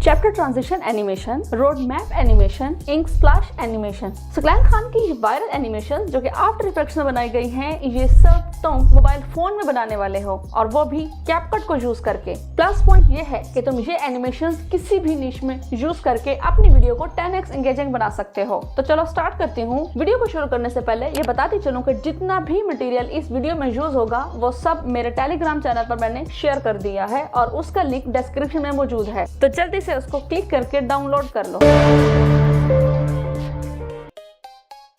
Chapter transition animation, road map animation, ink splash animation. Saqlain Khan की viral animation जो कि after effects में बनाई गई हैं, ये सब तुम मोबाइल फोन में बनाने वाले हो और वो भी कैपकट को यूज करके। प्लस पॉइंट ये है कि तुम ये एनिमेशन किसी भी निश में यूज करके अपनी वीडियो को 10x एंगेजिंग बना सकते हो। तो चलो स्टार्ट करती हूँ। वीडियो को शुरू करने से पहले ये बताती चलूं कि जितना भी मटेरियल इस वीडियो में यूज होगा वो सब मेरे टेलीग्राम चैनल पर मैंने शेयर कर दिया है और उसका लिंक डिस्क्रिप्शन में मौजूद है, तो जल्दी से उसको क्लिक करके डाउनलोड कर लो।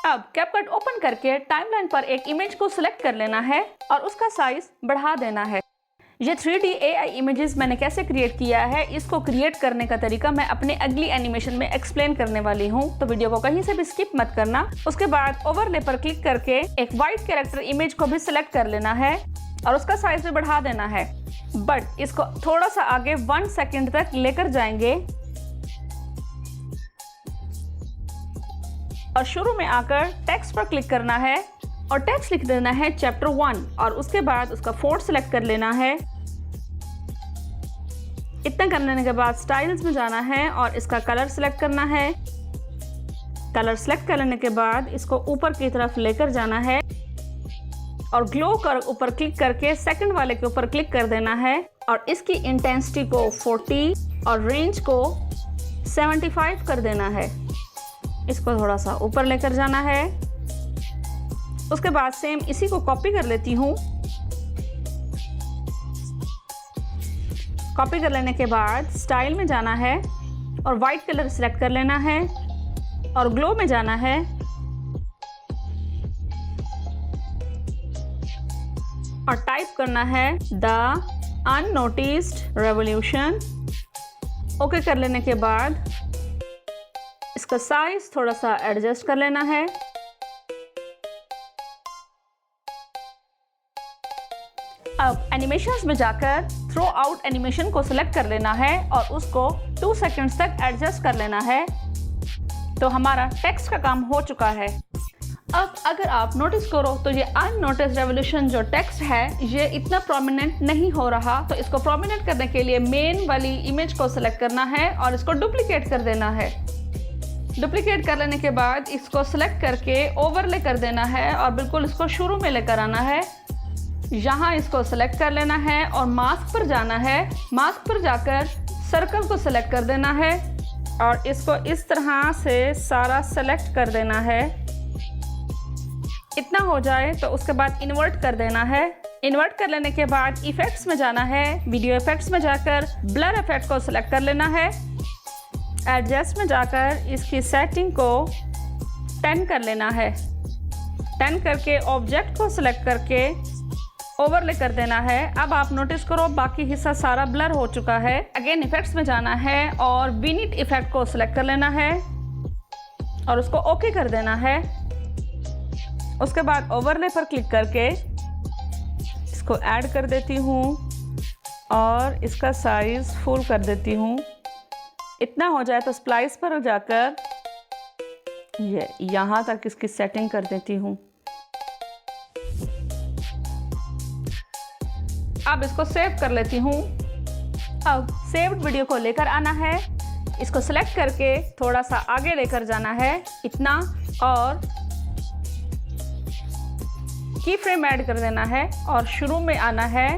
अब कैपकट ओपन करके टाइमलाइन पर एक इमेज को सिलेक्ट कर लेना है और उसका साइज बढ़ा देना है। ये 3D AI इमेजेस मैंने कैसे क्रिएट किया है, इसको क्रिएट करने का तरीका मैं अपने अगली एनिमेशन में एक्सप्लेन करने वाली हूँ, तो वीडियो को कहीं से भी स्किप मत करना। उसके बाद ओवरले पर क्लिक करके एक वाइट कैरेक्टर इमेज को भी सिलेक्ट कर लेना है और उसका साइज भी बढ़ा देना है, बट इसको थोड़ा सा आगे 1 सेकंड तक लेकर जाएंगे और शुरू में आकर टेक्स्ट पर क्लिक करना है और टेक्स्ट लिख देना है चैप्टर 1 और उसके बाद उसका फोंट सिलेक्ट कर लेना है। इतना कर लेने के बाद स्टाइल्स में जाना है और इसका कलर सिलेक्ट करना है। कलर सिलेक्ट कर लेने के बाद इसको ऊपर की तरफ लेकर जाना है और ग्लो कर ऊपर क्लिक करके सेकंड वाले के ऊपर क्लिक कर देना है और इसकी इंटेंसिटी को 40 और रेंज को 75 कर देना है। इसको थोड़ा सा ऊपर लेकर जाना है। उसके बाद सेम इसी को कॉपी कर लेती हूँ। कॉपी कर लेने के बाद स्टाइल में जाना है और वाइट कलर सिलेक्ट कर लेना है और ग्लो में जाना है और टाइप करना है द अननोटिस्ड रेवोल्यूशन। ओके कर लेने के बाद इसका साइज थोड़ा सा एडजस्ट कर लेना है। अब एनिमेशंस में जाकर थ्रो आउट एनिमेशन को सिलेक्ट कर लेना है और उसको 2 सेकंड्स तक एडजस्ट कर लेना है। तो हमारा टेक्स्ट का काम हो चुका है। अब अगर आप नोटिस करो तो ये अननोटिस्ड रेवोल्यूशन जो टेक्स्ट है ये इतना प्रोमिनेंट नहीं हो रहा, तो इसको प्रोमिनेंट करने के लिए मेन वाली इमेज को सिलेक्ट करना है और इसको डुप्लीकेट कर देना है। डुप्लीकेट कर लेने के बाद इसको सिलेक्ट करके ओवरले कर देना है और बिल्कुल इसको शुरू में लेकर आना है। यहाँ इसको सिलेक्ट कर लेना है और मास्क पर जाना है। मास्क पर जाकर सर्कल को सिलेक्ट कर देना है और इसको इस तरह से सारा सेलेक्ट कर देना है। इतना हो जाए तो उसके बाद इन्वर्ट कर देना है। इन्वर्ट कर लेने के बाद इफेक्ट्स में जाना है। वीडियो इफेक्ट्स में जाकर ब्लर इफेक्ट को सिलेक्ट कर लेना है। एडजस्ट में जाकर इसकी सेटिंग को 10 कर लेना है। 10 करके ऑब्जेक्ट को सिलेक्ट करके ओवरले कर देना है। अब आप नोटिस करो बाकी हिस्सा सारा ब्लर हो चुका है। अगेन इफेक्ट्स में जाना है और विनिट इफेक्ट को सिलेक्ट कर लेना है और उसको ओके कर देना है। उसके बाद ओवरले पर क्लिक करके इसको ऐड कर देती हूँ और इसका साइज फुल कर देती हूँ। इतना हो जाए तो स्प्लाइस पर जाकर ये यहाँ तक इसकी सेटिंग कर देती हूँ। अब इसको सेव कर लेती हूँ। अब सेव्ड वीडियो को लेकर आना है। इसको सेलेक्ट करके थोड़ा सा आगे लेकर जाना है इतना और की फ्रेम ऐड कर देना है और शुरू में आना है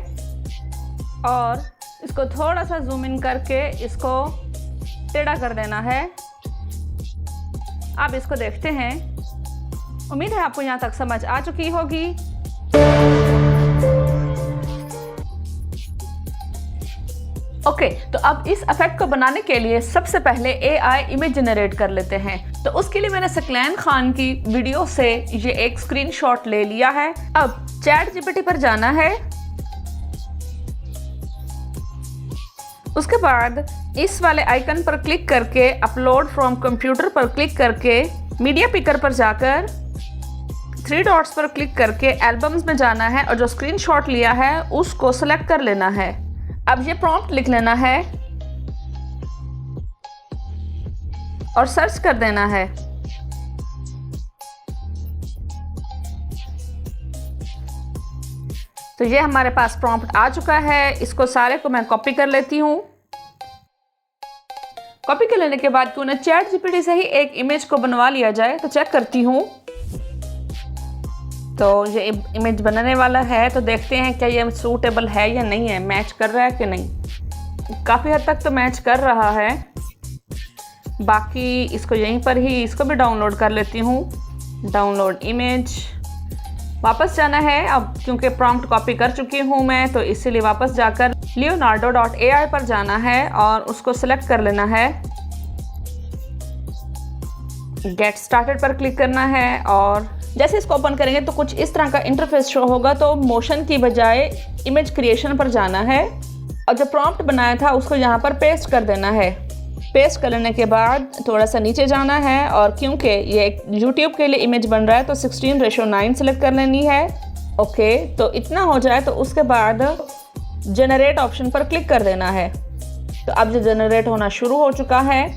और इसको थोड़ा सा जूम इन करके इसको टेढ़ा कर देना है। अब इसको देखते हैं। उम्मीद है आपको यहाँ तक समझ आ चुकी होगी। ओके, तो अब इस इफेक्ट को बनाने के लिए सबसे पहले AI इमेज जनरेट कर लेते हैं। तो उसके लिए मैंने सकलैन खान की वीडियो से ये एक स्क्रीनशॉट ले लिया है। अब ChatGPT पर जाना है। उसके बाद इस वाले आइकन पर क्लिक करके अपलोड फ्रॉम कंप्यूटर पर क्लिक करके मीडिया पिकर पर जाकर 3 डॉट्स पर क्लिक करके एल्बम्स में जाना है और जो स्क्रीनशॉट लिया है उसको सेलेक्ट कर लेना है। अब ये प्रॉम्प्ट लिख लेना है और सर्च कर देना है। तो ये हमारे पास प्रॉम्प्ट आ चुका है। इसको सारे को मैं कॉपी कर लेती हूँ। कॉपी कर लेने के बाद क्यों ना चैट जीपीटी से ही एक इमेज को बनवा लिया जाए। तो चेक करती हूँ, तो ये इमेज बनाने वाला है। तो देखते हैं क्या ये सूटेबल है या नहीं है, मैच कर रहा है कि नहीं। काफ़ी हद तक तो मैच कर रहा है। बाकी इसको यहीं पर ही इसको भी डाउनलोड कर लेती हूँ। डाउनलोड इमेज, वापस जाना है अब क्योंकि प्रॉम्प्ट कॉपी कर चुकी हूँ मैं, तो इसीलिए वापस जाकर leonardo.ai पर जाना है और उसको सिलेक्ट कर लेना है। गेट स्टार्टेड पर क्लिक करना है और जैसे इसको ओपन करेंगे तो कुछ इस तरह का इंटरफेस शो होगा। तो मोशन की बजाय इमेज क्रिएशन पर जाना है और जो प्रॉम्प्ट बनाया था उसको यहाँ पर पेस्ट कर देना है। पेस्ट कर लेने के बाद थोड़ा सा नीचे जाना है और क्योंकि ये YouTube के लिए इमेज बन रहा है तो 16:9 सेलेक्ट कर लेनी है। ओके, तो इतना हो जाए तो उसके बाद जनरेट ऑप्शन पर क्लिक कर देना है। तो अब जो जनरेट होना शुरू हो चुका है,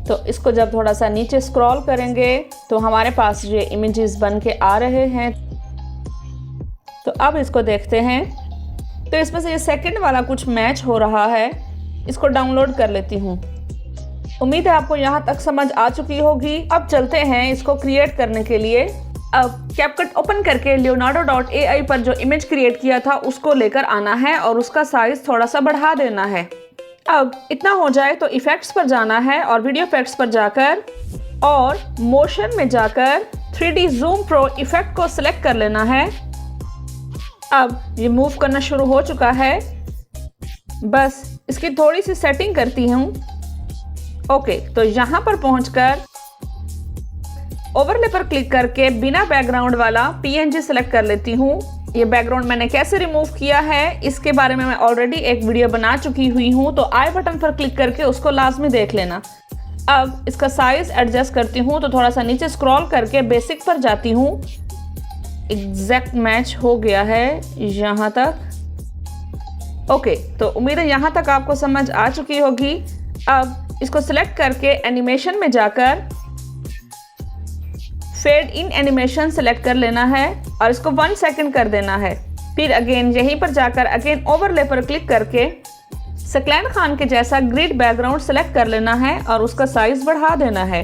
तो इसको जब थोड़ा सा नीचे स्क्रॉल करेंगे तो हमारे पास ये इमेजेस बन के आ रहे हैं। तो अब इसको देखते हैं, तो इसमें से ये सेकंड वाला कुछ मैच हो रहा है। इसको डाउनलोड कर लेती हूँ। उम्मीद है आपको यहाँ तक समझ आ चुकी होगी। अब चलते हैं इसको क्रिएट करने के लिए। अब कैपकट ओपन करके leonardo.ai पर जो इमेज क्रिएट किया था उसको लेकर आना है और उसका साइज थोड़ा सा बढ़ा देना है। अब इतना हो जाए तो इफेक्ट्स पर जाना है और वीडियो इफेक्ट्स पर जाकर और मोशन में जाकर 3D जूम प्रो इफेक्ट को सिलेक्ट कर लेना है। अब ये मूव करना शुरू हो चुका है, बस इसकी थोड़ी सी सेटिंग करती हूँ। ओके, तो यहाँ पर पहुँचकर ओवरले पर क्लिक करके बिना बैकग्राउंड वाला PNG सेलेक्ट कर लेती हूँ। ये बैकग्राउंड मैंने कैसे रिमूव किया है इसके बारे में मैं ऑलरेडी एक वीडियो बना चुकी हुई हूँ, तो आई बटन पर क्लिक करके उसको लाजमी देख लेना। अब इसका साइज एडजस्ट करती हूँ, तो थोड़ा सा नीचे स्क्रॉल करके बेसिक पर जाती हूँ। एग्जैक्ट मैच हो गया है यहाँ तक। ओके, तो उम्मीद है यहाँ तक आपको समझ आ चुकी होगी। अब इसको सिलेक्ट करके एनिमेशन में जाकर फेड इन एनिमेशन सेलेक्ट कर लेना है और इसको 1 सेकंड कर देना है। फिर अगेन यहीं पर जाकर अगेन ओवरले पर क्लिक करके सकलैन खान के जैसा ग्रिड बैकग्राउंड सेलेक्ट कर लेना है और उसका साइज बढ़ा देना है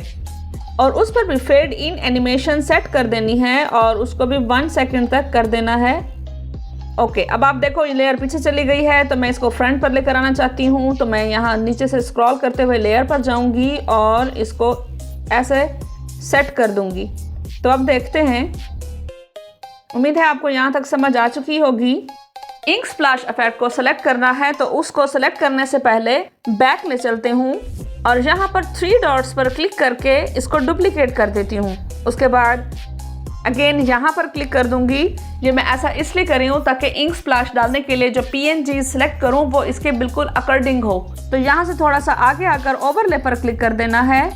और उस पर भी फेड इन एनिमेशन सेट कर देनी है और उसको भी 1 सेकंड तक कर देना है। ओके, अब आप देखो ये लेयर पीछे चली गई है, तो मैं इसको फ्रंट पर लेकर आना चाहती हूँ। तो मैं यहाँ नीचे से स्क्रॉल करते हुए लेयर पर जाऊँगी और इसको ऐसे सेट कर दूँगी। तो अब देखते हैं, उम्मीद है आपको यहाँ तक समझ आ चुकी होगी। इंक स्प्लैश इफेक्ट को सेलेक्ट करना है, तो उसको सेलेक्ट करने से पहले बैक ले चलते हूँ और यहाँ पर 3 डॉट्स पर क्लिक करके इसको डुप्लीकेट कर देती हूँ। उसके बाद अगेन यहाँ पर क्लिक कर दूंगी। ये मैं ऐसा इसलिए कर रही हूँ ताकि इंक स्प्लैश डालने के लिए जो PNG सिलेक्ट करूँ वो इसके बिल्कुल अकॉर्डिंग हो। तो यहाँ से थोड़ा सा आगे आकर ओवरले पर क्लिक कर देना है,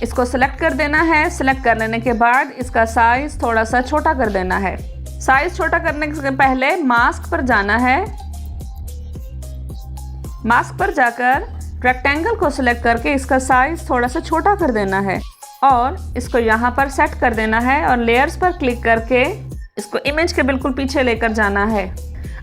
इसको सिलेक्ट कर देना है। सिलेक्ट कर लेने के बाद इसका साइज थोड़ा सा छोटा कर देना है। साइज छोटा करने से पहले मास्क पर जाना है। मास्क पर जाकर रेक्टेंगल को सिलेक्ट करके इसका साइज थोड़ा सा छोटा कर देना है और इसको यहाँ पर सेट कर देना है और लेयर्स पर क्लिक करके इसको इमेज के बिल्कुल पीछे लेकर जाना है।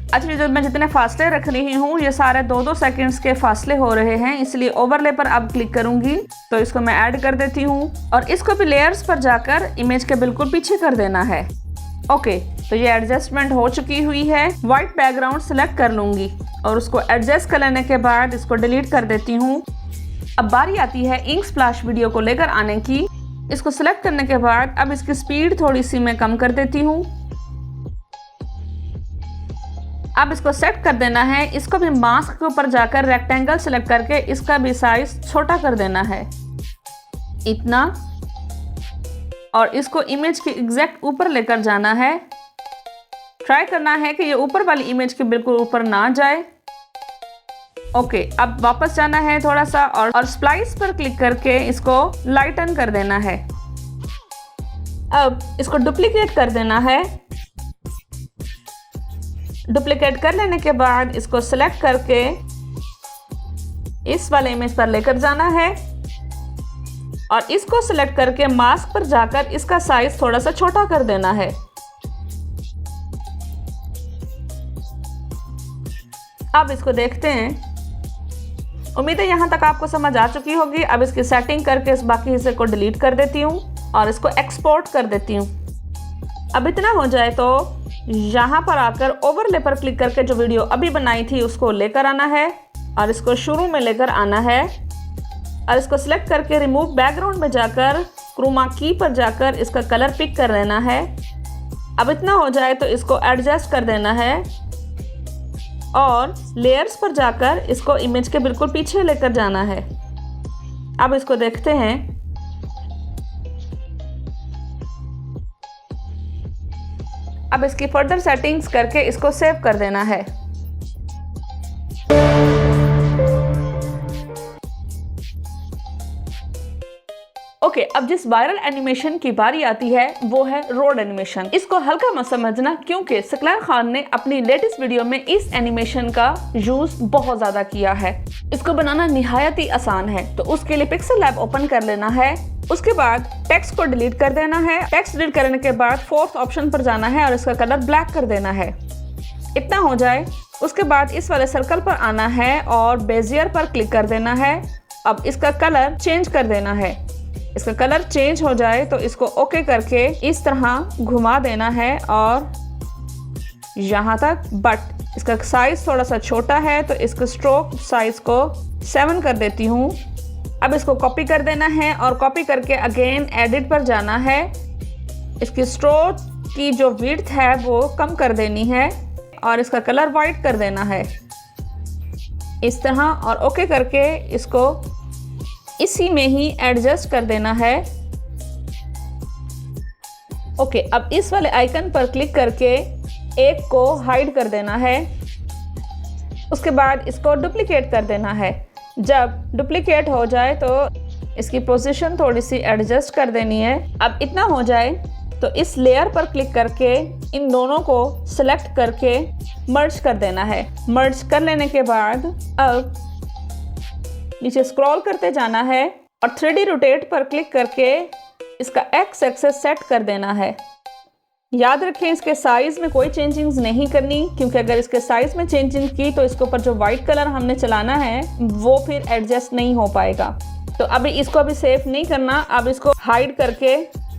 अच्छा, जो मैं जितने फासले रख रही हूँ ये सारे 2-2 सेकंड्स के फासले हो रहे हैं, इसलिए ओवरले पर अब क्लिक करूँगी तो इसको मैं ऐड कर देती हूँ और इसको भी लेयर्स पर जाकर इमेज के बिल्कुल पीछे कर देना है। ओके, तो ये एडजस्टमेंट हो चुकी हुई है। वाइट बैकग्राउंड सेलेक्ट कर लूँगी और उसको एडजस्ट कर लेने के बाद इसको डिलीट कर देती हूँ। अब बारी आती है इंक स्प्लैश वीडियो को लेकर आने की। इसको सिलेक्ट करने के बाद अब इसकी स्पीड थोड़ी सी मैं कम कर देती हूँ। अब इसको सेट कर देना है। इसको भी मास्क के ऊपर जाकर रेक्टेंगल सेलेक्ट करके इसका भी साइज छोटा कर देना है, इतना। और इसको इमेज के एग्जैक्ट ऊपर लेकर जाना है। ट्राई करना है कि ये ऊपर वाली इमेज के बिल्कुल ऊपर ना जाए। ओके, अब वापस जाना है थोड़ा सा और स्प्लाइस पर क्लिक करके इसको लाइटन कर देना है। अब इसको डुप्लीकेट कर देना है। डुप्लीकेट कर लेने के बाद इसको सिलेक्ट करके इस वाले इमेज पर लेकर जाना है और इसको सिलेक्ट करके मास्क पर जाकर इसका साइज थोड़ा सा छोटा कर देना है। अब इसको देखते हैं। उम्मीद है यहाँ तक आपको समझ आ चुकी होगी। अब इसकी सेटिंग करके इस बाकी हिस्से को डिलीट कर देती हूँ और इसको एक्सपोर्ट कर देती हूँ। अब इतना हो जाए तो यहाँ पर आकर ओवरले पर क्लिक करके जो वीडियो अभी बनाई थी उसको लेकर आना है और इसको शुरू में लेकर आना है और इसको सिलेक्ट करके रिमूव बैकग्राउंड में जाकर क्रोमा की पर जाकर इसका कलर पिक कर लेना है। अब इतना हो जाए तो इसको एडजस्ट कर देना है और लेयर्स पर जाकर इसको इमेज के बिल्कुल पीछे लेकर जाना है। अब इसको देखते हैं। अब इसकी फर्दर सेटिंग्स करके इसको सेव कर देना है। ओके, अब जिस वायरल एनिमेशन की बारी आती है वो है रोड एनिमेशन। इसको हल्का मत समझना क्योंकि सकलार खान ने अपनी लेटेस्ट वीडियो में इस एनिमेशन का यूज बहुत ज्यादा किया है। इसको बनाना निहायत ही आसान है। तो उसके लिए पिक्सेल लैब ओपन कर लेना है। उसके बाद टेक्स्ट को डिलीट कर देना है। टेक्स्ट डिलीट करने के बाद फोर्थ ऑप्शन पर जाना है और इसका कलर ब्लैक कर देना है। इतना हो जाए उसके बाद इस वाले सर्कल पर आना है और बेजियर पर क्लिक कर देना है। अब इसका कलर चेंज कर देना है। इसका कलर चेंज हो जाए तो इसको ओके करके इस तरह घुमा देना है और यहाँ तक, बट इसका साइज थोड़ा सा छोटा है तो इसको स्ट्रोक साइज को 7 कर देती हूँ। अब इसको कॉपी कर देना है और कॉपी करके अगेन एडिट पर जाना है। इसकी स्ट्रोक की जो विड्थ है वो कम कर देनी है और इसका कलर वाइट कर देना है इस तरह और ओके करके इसको इसी में ही एडजस्ट कर देना है। ओके, अब इस वाले आइकन पर क्लिक करके एक को हाइड कर देना है। उसके बाद इसको डुप्लीकेट कर देना है। जब डुप्लीकेट हो जाए तो इसकी पोजीशन थोड़ी सी एडजस्ट कर देनी है। अब इतना हो जाए तो इस लेयर पर क्लिक करके इन दोनों को सिलेक्ट करके मर्ज कर देना है। मर्ज कर लेने के बाद अब नीचे स्क्रॉल करते जाना है और 3D रोटेट पर क्लिक करके इसका एक्स एक्सेस सेट कर देना है। याद रखें इसके साइज में कोई चेंजिंग्स नहीं करनी क्योंकि अगर इसके साइज में चेंजिंग की तो इसके ऊपर जो वाइट कलर हमने चलाना है वो फिर एडजस्ट नहीं हो पाएगा। तो अभी इसको भी सेव नहीं करना। अब इसको हाइड करके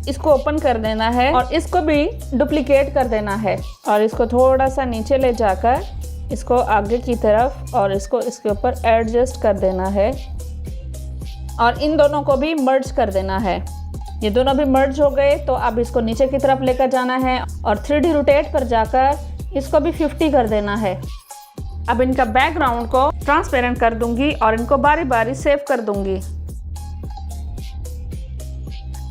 इसको ओपन कर देना है और इसको भी डुप्लीकेट कर देना है और इसको थोड़ा सा नीचे ले जाकर इसको आगे की तरफ और इसको इसके ऊपर एडजस्ट कर देना है और इन दोनों को भी मर्ज कर देना है। ये दोनों भी मर्ज हो गए तो अब इसको नीचे की तरफ लेकर जाना है और 3D रोटेट पर जाकर इसको भी 50 कर देना है। अब इनका बैकग्राउंड को ट्रांसपेरेंट कर दूंगी और इनको बारी बारी सेव कर दूंगी।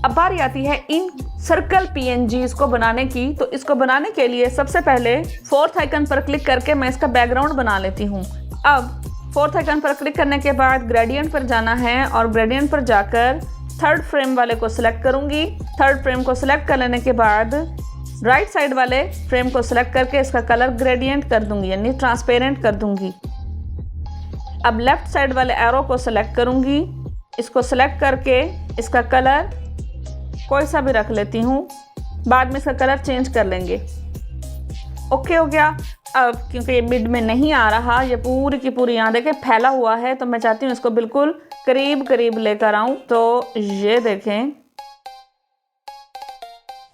अब बारी आती है इन सर्कल PNGs को बनाने की। तो इसको बनाने के लिए सबसे पहले फोर्थ आइकन पर क्लिक करके मैं इसका बैकग्राउंड बना लेती हूँ। अब फोर्थ आइकन पर क्लिक करने के बाद ग्रेडियंट पर जाना है और ग्रेडियंट पर जाकर थर्ड फ्रेम वाले को सिलेक्ट करूँगी। थर्ड फ्रेम को सिलेक्ट कर लेने के बाद राइट साइड वाले फ्रेम को सिलेक्ट करके इसका कलर ग्रेडियंट कर दूंगी यानी ट्रांसपेरेंट कर दूंगी। अब लेफ्ट साइड वाले एरो को सिलेक्ट करूँगी। इसको सिलेक्ट करके इसका कलर कोई सा भी रख लेती हूँ। बाद में इसका कलर चेंज कर लेंगे। ओके हो गया। अब क्योंकि ये मिड में नहीं आ रहा, ये पूरी की पूरी यहाँ देखें फैला हुआ है, तो मैं चाहती हूँ इसको बिल्कुल करीब करीब लेकर आऊँ। तो ये देखें,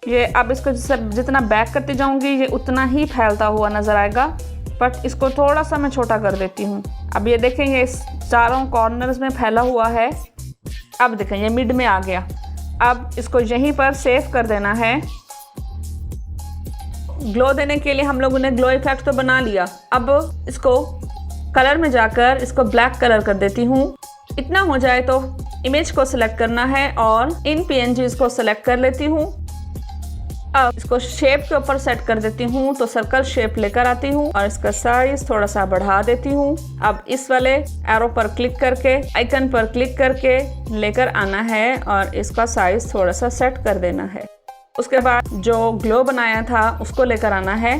ये अब इसको जितना बैक करती जाऊँगी ये उतना ही फैलता हुआ नज़र आएगा, बट इसको थोड़ा सा मैं छोटा कर देती हूँ। अब ये देखें ये चारों कॉर्नर्स में फैला हुआ है। अब देखें ये मिड में आ गया। अब इसको यहीं पर सेव कर देना है। ग्लो देने के लिए हम लोगों ने ग्लो इफेक्ट तो बना लिया। अब इसको कलर में जाकर इसको ब्लैक कलर कर देती हूँ। इतना हो जाए तो इमेज को सिलेक्ट करना है और इन PNGs को सिलेक्ट कर लेती हूँ। अब इसको शेप के ऊपर सेट कर देती हूँ, तो सर्कल शेप लेकर आती हूँ और इसका साइज थोड़ा सा बढ़ा देती हूँ। अब इस वाले एरो पर क्लिक करके आइकन पर क्लिक करके लेकर आना है और इसका साइज थोड़ा सा सेट कर देना है। उसके बाद जो ग्लो बनाया था उसको लेकर आना है,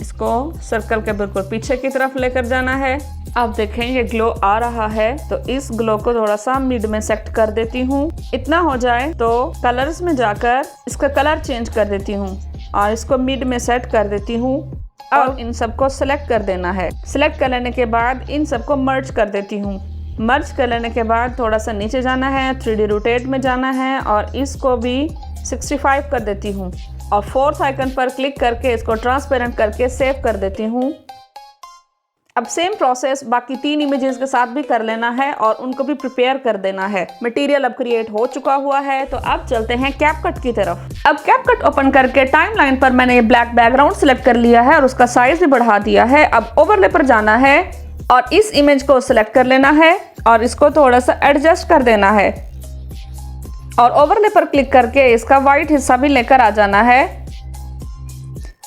इसको सर्कल के बिल्कुल पीछे की तरफ लेकर जाना है। अब देखें ये ग्लो आ रहा है, तो इस ग्लो को थोड़ा सा मिड में सेट कर देती हूँ। इतना हो जाए तो कलर्स में जाकर इसका कलर चेंज कर देती हूँ और इसको मिड में सेट कर देती हूँ। अब इन सबको सिलेक्ट कर देना है। सिलेक्ट कर लेने के बाद इन सबको मर्ज कर देती हूँ मर्ज कर लेने के बाद थोड़ा सा नीचे जाना है, 3D रोटेट में जाना है और इसको भी 65 कर देती हूँ और फोर्थ आइकन पर क्लिक करके इसको ट्रांसपेरेंट करके सेव कर देती हूँ। अब सेम प्रोसेस बाकी 3 इमेजेस के साथ भी कर लेना है और उनको भी प्रिपेयर कर देना है। मटेरियल अब क्रिएट हो चुका हुआ है, तो अब चलते हैं कैपकट की तरफ। अब कैपकट ओपन करके टाइमलाइन पर मैंने ये ब्लैक बैकग्राउंड सिलेक्ट कर लिया है और उसका साइज भी बढ़ा दिया है। अब ओवरले पर जाना है और इस इमेज को सिलेक्ट कर लेना है और इसको थोड़ा सा एडजस्ट कर देना है और ओवरले पर क्लिक करके इसका वाइट हिस्सा भी लेकर आ जाना है।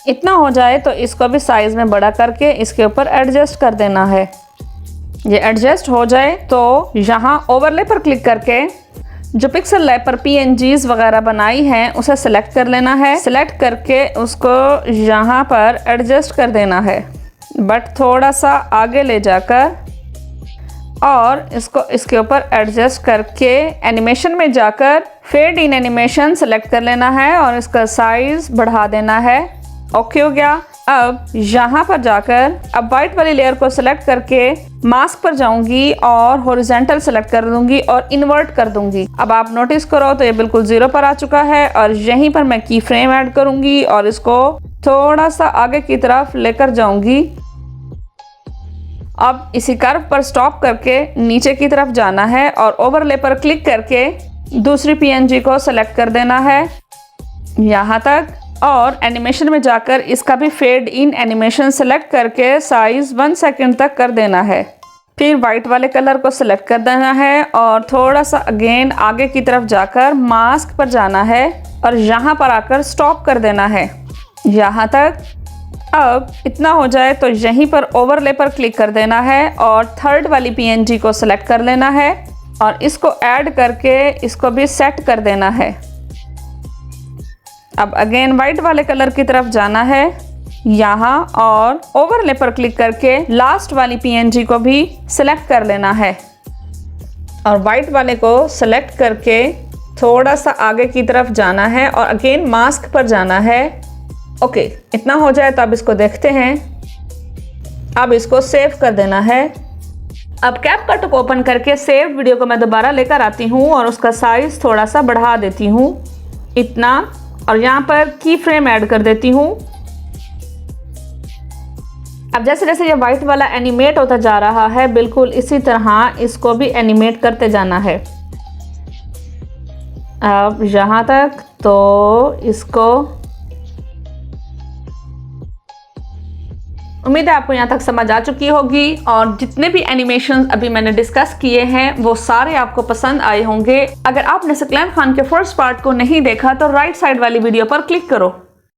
इतना हो जाए तो इसको भी साइज में बड़ा करके इसके ऊपर एडजस्ट कर देना है। ये एडजस्ट हो जाए तो यहाँ ओवरले पर क्लिक करके जो पिक्सल लैब पर PNGs वगैरह बनाई हैं उसे सिलेक्ट कर लेना है। सिलेक्ट करके उसको यहाँ पर एडजस्ट कर देना है, बट थोड़ा सा आगे ले जाकर और इसको इसके ऊपर एडजस्ट करके एनिमेशन में जाकर फेड इन एनिमेशन सेलेक्ट कर लेना है और इसका साइज बढ़ा देना है। ओके हो गया। अब यहाँ पर जाकर अब वाइट वाली लेयर को सिलेक्ट करके मास्क पर जाऊंगी और हॉरिजॉन्टल सेलेक्ट कर दूंगी और इन्वर्ट कर दूंगी। अब आप नोटिस करो तो ये बिल्कुल 0 पर आ चुका है और यहीं पर मैं की फ्रेम ऐड करूंगी और इसको थोड़ा सा आगे की तरफ लेकर जाऊंगी। अब इसी कर्व पर स्टॉप करके नीचे की तरफ जाना है और ओवरले पर क्लिक करके दूसरी PNG को सेलेक्ट कर देना है यहाँ तक और एनिमेशन में जाकर इसका भी फेड इन एनिमेशन सेलेक्ट करके साइज 1 सेकंड तक कर देना है। फिर वाइट वाले कलर को सिलेक्ट कर देना है और थोड़ा सा अगेन आगे की तरफ जाकर मास्क पर जाना है और यहाँ पर आकर स्टॉप कर देना है यहाँ तक। अब इतना हो जाए तो यहीं पर ओवरले पर क्लिक कर देना है और थर्ड वाली PNG को सिलेक्ट कर लेना है और इसको ऐड करके इसको भी सेट कर देना है। अब अगेन वाइट वाले कलर की तरफ जाना है यहाँ और ओवरले पर क्लिक करके लास्ट वाली PNG को भी सिलेक्ट कर लेना है और वाइट वाले को सिलेक्ट करके थोड़ा सा आगे की तरफ जाना है और अगेन मास्क पर जाना है। ओके, इतना हो जाए तो अब इसको देखते हैं। अब इसको सेव कर देना है। अब कैपकट को ओपन करके सेव वीडियो को मैं दोबारा लेकर आती हूँ और उसका साइज थोड़ा सा बढ़ा देती हूँ इतना और यहाँ पर की फ्रेम ऐड कर देती हूँ। अब जैसे जैसे ये वाइट वाला एनिमेट होता जा रहा है बिल्कुल इसी तरह इसको भी एनिमेट करते जाना है। अब यहाँ तक तो इसको उम्मीद है आपको यहाँ तक समझ आ चुकी होगी और जितने भी एनिमेशन अभी मैंने डिस्कस किए हैं वो सारे आपको पसंद आए होंगे। अगर आपने सकलैन खान के फर्स्ट पार्ट को नहीं देखा तो राइट साइड वाली वीडियो पर क्लिक करो।